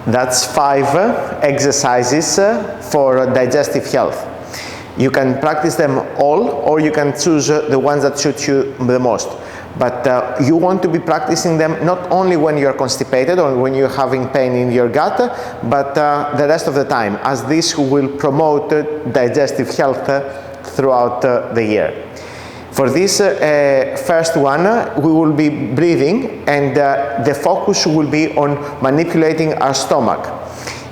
That's 5 exercises for digestive health. You can practice them all, or you can choose the ones that suit you the most. But you want to be practicing them not only when you're constipated or when you're having pain in your gut, but the rest of the time, as this will promote digestive health throughout the year. For this first one, we will be breathing, and the focus will be on manipulating our stomach.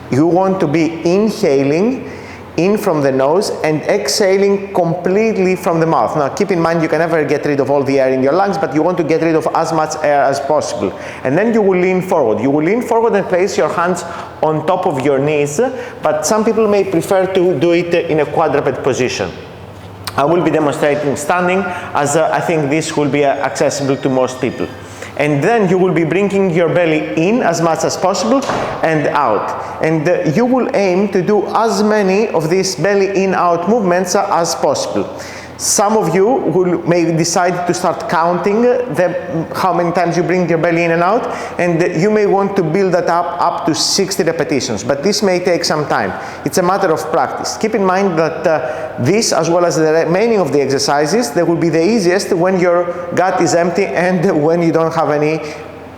You want to be inhaling in from the nose and exhaling completely from the mouth. Now keep in mind, you can never get rid of all the air in your lungs, but you want to get rid of as much air as possible. And then you will lean forward. You will lean forward and place your hands on top of your knees, but some people may prefer to do it in a quadruped position. I will be demonstrating standing, as I think this will be accessible to most people. And then you will be bringing your belly in as much as possible and out. And you will aim to do as many of these belly in-out movements as possible. Some of you may decide to start counting how many times you bring your belly in and out, and you may want to build that up to 60 repetitions, but this may take some time. It's a matter of practice. Keep in mind that this, as well as the remaining of the exercises, they will be the easiest when your gut is empty and when you don't have any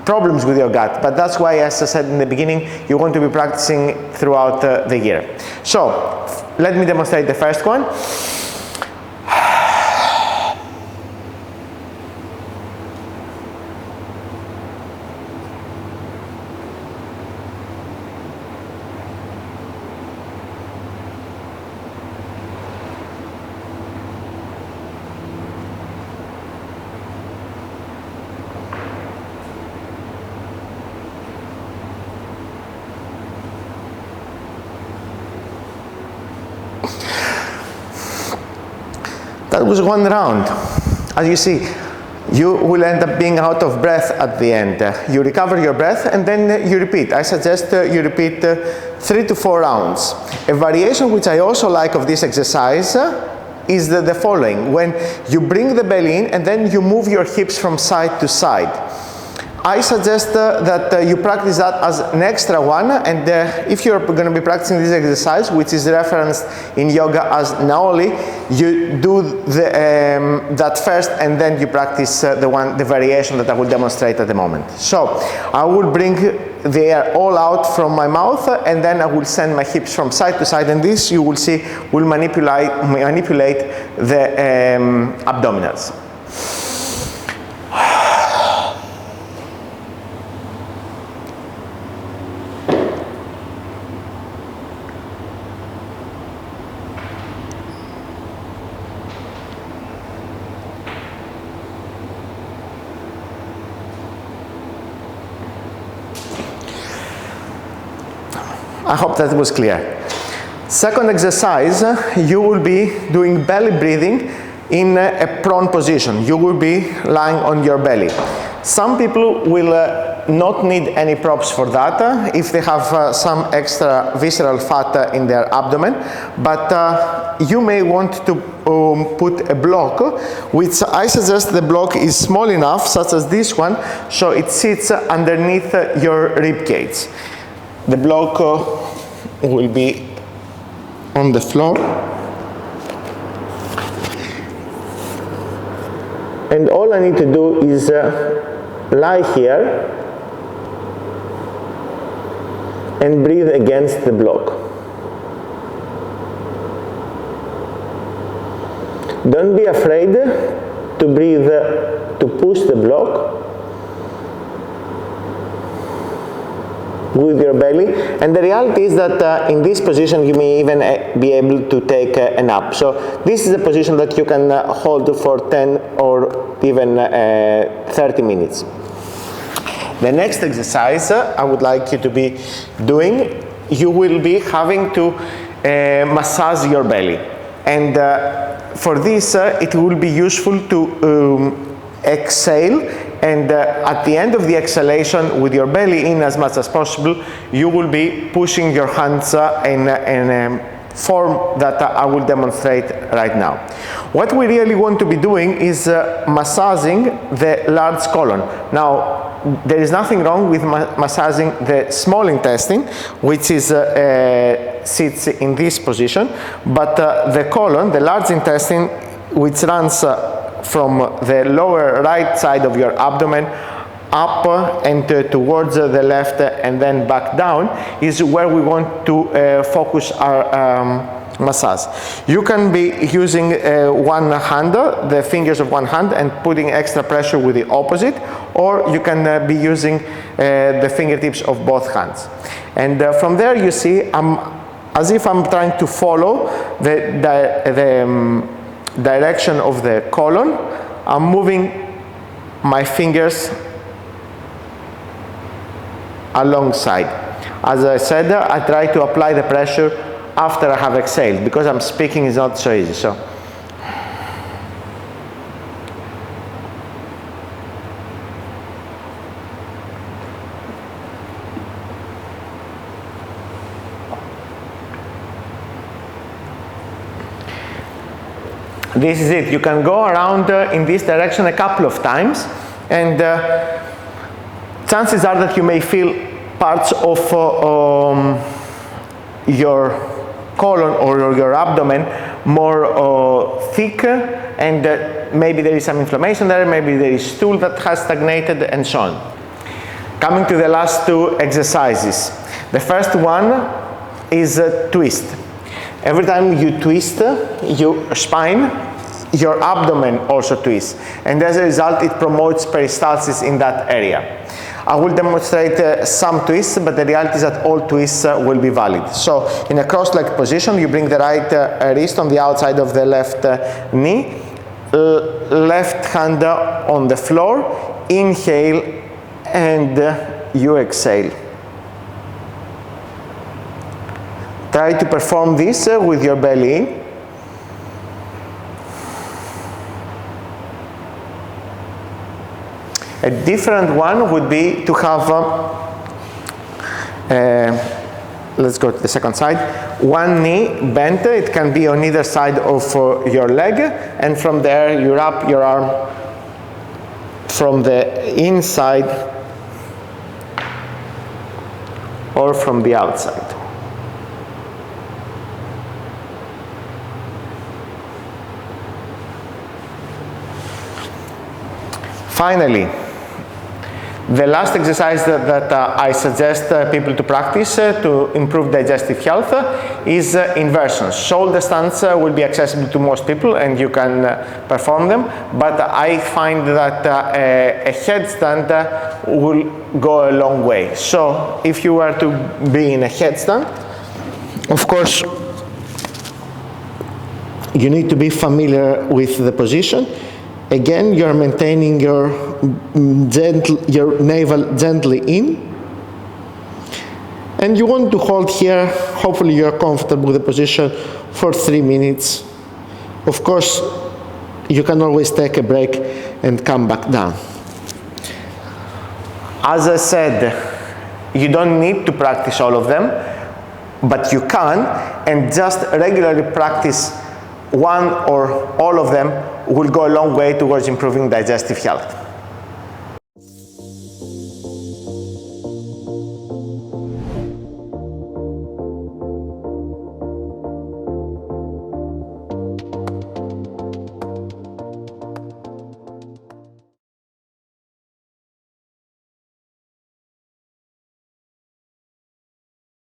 problems with your gut. But that's why, as I said in the beginning, you want to be practicing throughout the year. So let me demonstrate the first one. That was one round. As you see, you will end up being out of breath at the end. You recover your breath and then you repeat. I suggest you repeat 3 to 4 rounds. A variation which I also like of this exercise is the following. When you bring the belly in and then you move your hips from side to side. I suggest that you practice that as an extra one, and if you're going to be practicing this exercise, which is referenced in yoga as naoli, you do that first and then you practice the variation that I will demonstrate at the moment. So I will bring the air all out from my mouth, and then I will send my hips from side to side, and this, you will see, will manipulate the abdominals. I hope that was clear. Second exercise, you will be doing belly breathing in a prone position. You will be lying on your belly. Some people will not need any props for that if they have some extra visceral fat in their abdomen, but you may want to put a block, which I suggest the block is small enough, such as this one, so it sits underneath your rib cage. The block will be on the floor, and all I need to do is lie here and breathe against the block. Don't be afraid to breathe, to push the block with your belly, and the reality is that in this position you may even be able to take a nap. So this is a position that you can hold for 10 or even 30 minutes. The next exercise I would like you to be doing, you will be having to massage your belly, and for this it will be useful to exhale, and at the end of the exhalation, with your belly in as much as possible, you will be pushing your hands in a form that I will demonstrate right now. What we really want to be doing is massaging the large colon. Now, there is nothing wrong with massaging the small intestine, which is sits in this position, but the colon, the large intestine, which runs from the lower right side of your abdomen up and towards the left and then back down, is where we want to focus our massage. You can be using one hand, the fingers of one hand, and putting extra pressure with the opposite, or you can be using the fingertips of both hands. And from there you see, as if I'm trying to follow the direction of the colon, I'm moving my fingers alongside. As I said, I try to apply the pressure after I have exhaled, because I'm speaking is not so easy. So this is it. You can go around in this direction a couple of times, and chances are that you may feel parts of your colon or your abdomen more thick, and maybe there is some inflammation there, maybe there is stool that has stagnated, and so on. Coming to the last two exercises. The first one is a twist. Every time you twist your spine, your abdomen also twists, and as a result it promotes peristalsis in that area. I will demonstrate some twists, but the reality is that all twists will be valid. So in a cross-legged position, you bring the right wrist on the outside of the left knee, left hand on the floor, inhale, and you exhale. Try to perform this with your belly in. A different one would be to have, let's go to the second side, one knee bent. It can be on either side of your leg, and from there you wrap your arm from the inside or from the outside. Finally, the last exercise that I suggest people to practice to improve digestive health is inversions. Shoulder stands will be accessible to most people and you can perform them, but I find that a headstand will go a long way. So if you were to be in a headstand, of course, you need to be familiar with the position. Again, you're maintaining your navel gently in, and you want to hold here. Hopefully you're comfortable with the position for 3 minutes. Of course, you can always take a break and come back down. As I said, you don't need to practice all of them, but you can, and just regularly practice one or all of them will go a long way towards improving digestive health.